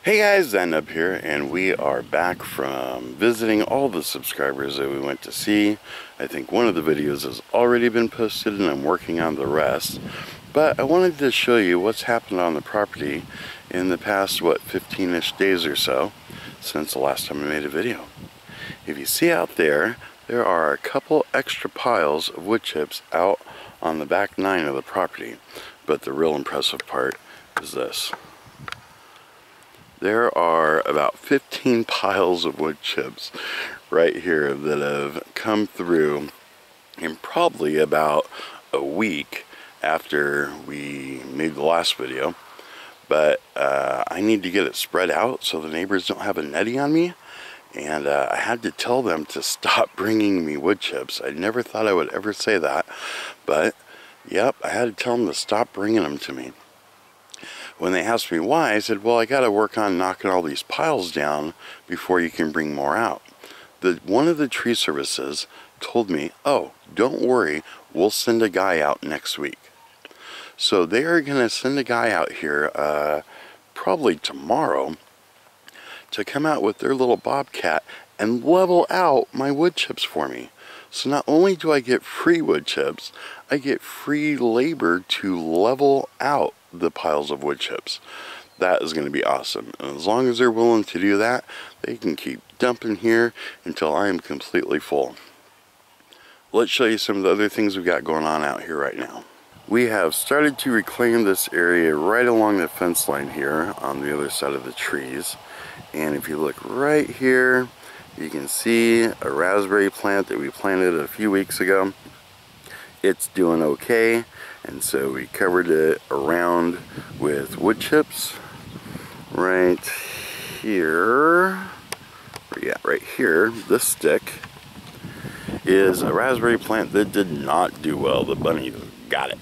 Hey guys, Thatnub here, and we are back from visiting all the subscribers that we went to see. I think one of the videos has already been posted and I'm working on the rest. But I wanted to show you what's happened on the property in the past, 15-ish days or so, since the last time I made a video. If you see out there, there are a couple extra piles of wood chips out on the back 9 of the property. But the real impressive part is this. There are about 15 piles of wood chips right here that have come through in probably about a week after we made the last video. But I need to get it spread out so the neighbors don't have a netty on me. And I had to tell them to stop bringing me wood chips. I never thought I would ever say that. But, yep, I had to tell them to stop bringing them to me. When they asked me why, I said, well, I got to work on knocking all these piles down before you can bring more out. One of the tree services told me, oh, don't worry, we'll send a guy out next week. So they are going to send a guy out here probably tomorrow to come out with their little bobcat and level out my wood chips for me. So not only do I get free wood chips, I get free labor to level out the piles of wood chips. That is going to be awesome. And as long as they're willing to do that, they can keep dumping here until I am completely full. Let's show you some of the other things we've got going on out here right now. We have started to reclaim this area right along the fence line here on the other side of the trees. And if you look right here, you can see a raspberry plant that we planted a few weeks ago. It's doing okay, and so we covered it around with wood chips. Right here, yeah, right here, this stick is a raspberry plant that did not do well. The bunny got it.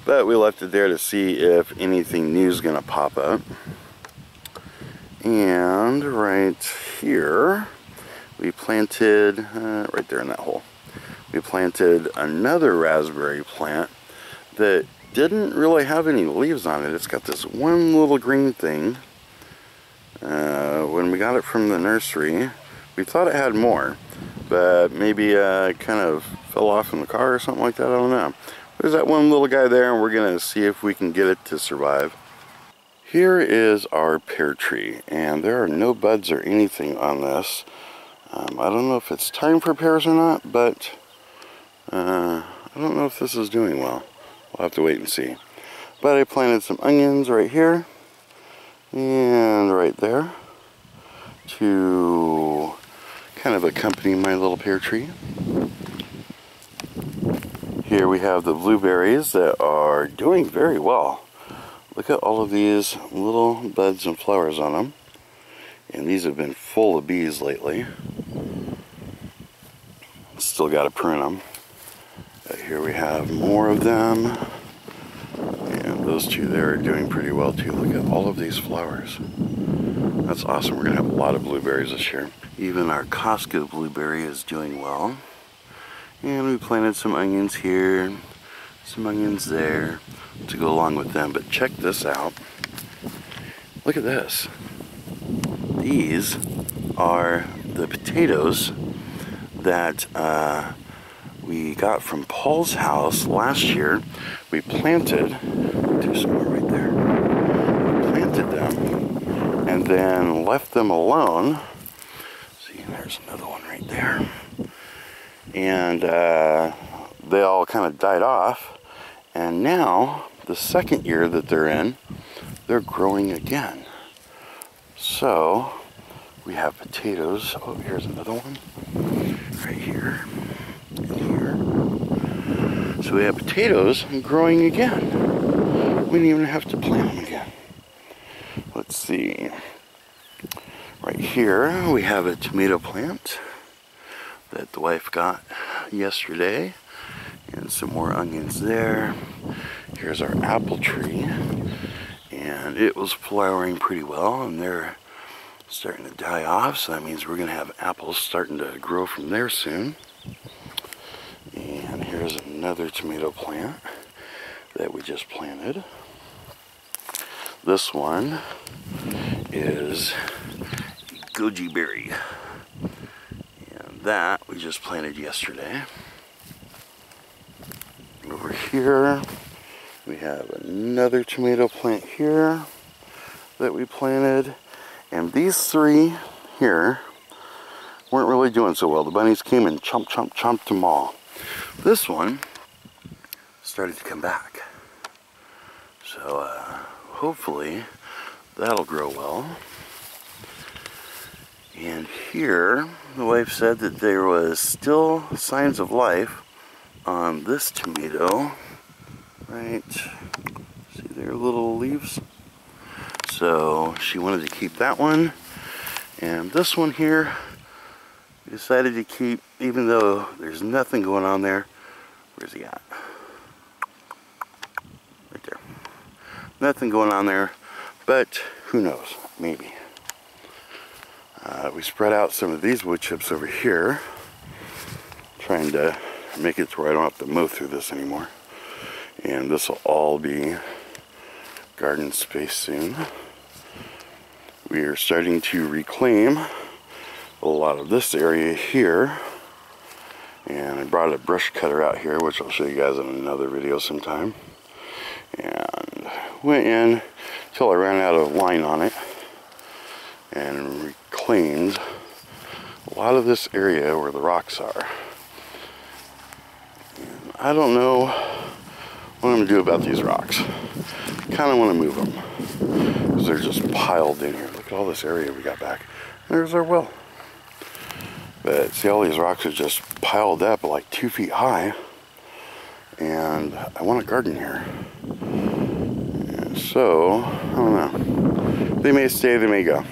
But we left it there to see if anything new is going to pop up. And right here, we planted, right there in that hole, we planted another raspberry plant that didn't really have any leaves on it. It's got this one little green thing. When we got it from the nursery, we thought it had more, but maybe kind of fell off in the car or something like that. I don't know. There's that one little guy there, and we're going to see if we can get it to survive. Here is our pear tree, and there are no buds or anything on this. I don't know if it's time for pears or not, but I don't know if this is doing well. We'll have to wait and see. But I planted some onions right here and right there to kind of accompany my little pear tree. Here we have the blueberries that are doing very well. Look at all of these little buds and flowers on them. And these have been full of bees lately. Still got to prune them. Here we have more of them. And those two there are doing pretty well too. Look at all of these flowers. That's awesome. We're going to have a lot of blueberries this year. Even our Costco blueberry is doing well. And we planted some onions here, some onions there to go along with them. But check this out. Look at this. These are the potatoes that we got from Paul's house last year. We planted, do some more right there. We planted them and then left them alone. See, there's another one right there. And they all kind of died off. And now, the second year that they're in, they're growing again. So, we have potatoes. Oh, here's another one. Right here. And here. So we have potatoes growing again. We didn't even have to plant them again. Let's see. Right here, we have a tomato plant that the wife got yesterday. And some more onions there. Here's our apple tree. And it was flowering pretty well, and they're starting to die off, so that means we're going to have apples starting to grow from there soon. And here's another tomato plant that we just planted. This one is goji berry. And that we just planted yesterday. Over here, we have another tomato plant here that we planted. And these three here weren't really doing so well. The bunnies came and chomped them all. This one started to come back. So hopefully that'll grow well. And here, the wife said that there was still signs of life on this tomato. Right, see their little leaves? So she wanted to keep that one. And this one here, we decided to keep, even though there's nothing going on there. Where's he at? Right there. Nothing going on there, but who knows, maybe. We spread out some of these wood chips over here, trying to make it to where I don't have to mow through this anymore. And this will all be garden space soon. We are starting to reclaim a lot of this area here. And I brought a brush cutter out here, which I'll show you guys in another video sometime. And went in until I ran out of line on it and reclaimed a lot of this area where the rocks are. And I don't know what I'm going to do about these rocks. I kind of want to move them because they're just piled in here. Look at all this area we got back. There's our well. But see, all these rocks are just piled up like 2 feet high. And I want a garden here. And so, I don't know. They may stay, they may go.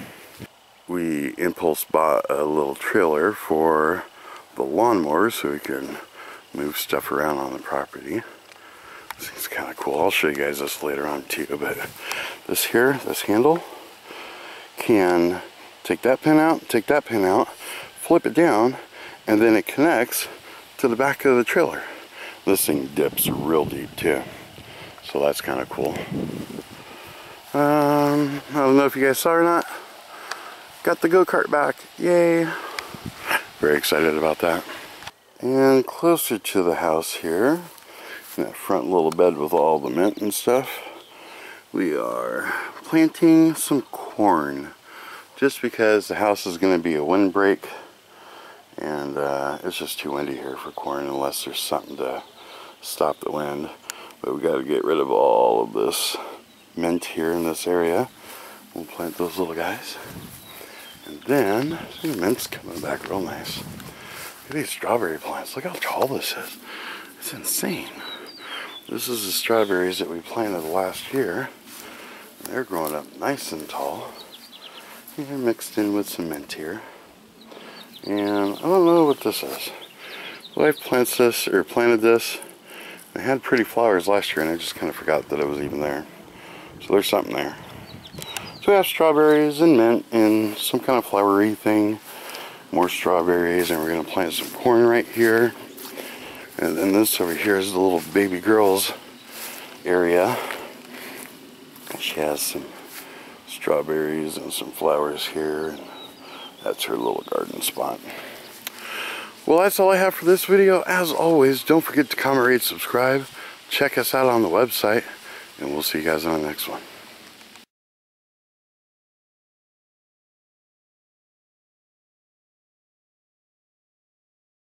We impulse bought a little trailer for the lawnmower so we can move stuff around on the property. This thing's kind of cool. I'll show you guys this later on too. But this here, this handle, can take that pin out, flip it down, and then it connects to the back of the trailer. This thing dips real deep too, so that's kind of cool. I don't know if you guys saw or not. Got the go-kart back, yay! Very excited about that. And closer to the house here, in that front little bed with all the mint and stuff, we are planting some corn. Just because the house is going to be a windbreak, and it's just too windy here for corn unless there's something to stop the wind. But we got to get rid of all of this mint here in this area. We'll plant those little guys. And then, see, the mint's coming back real nice. Look at these strawberry plants. Look how tall this is. It's insane. This is the strawberries that we planted last year. They're growing up nice and tall. They're mixed in with some mint here. And I don't know what this is. The wife plants this, or planted this. They had pretty flowers last year and I just kind of forgot that it was even there. So there's something there. So we have strawberries and mint and some kind of flowery thing. More strawberries, and we're going to plant some corn right here. And then this over here is the little baby girl's area. She has some strawberries and some flowers here, and that's her little garden spot. Well, that's all I have for this video. As always, don't forget to comment, rate, subscribe. Check us out on the website, and we'll see you guys on the next one.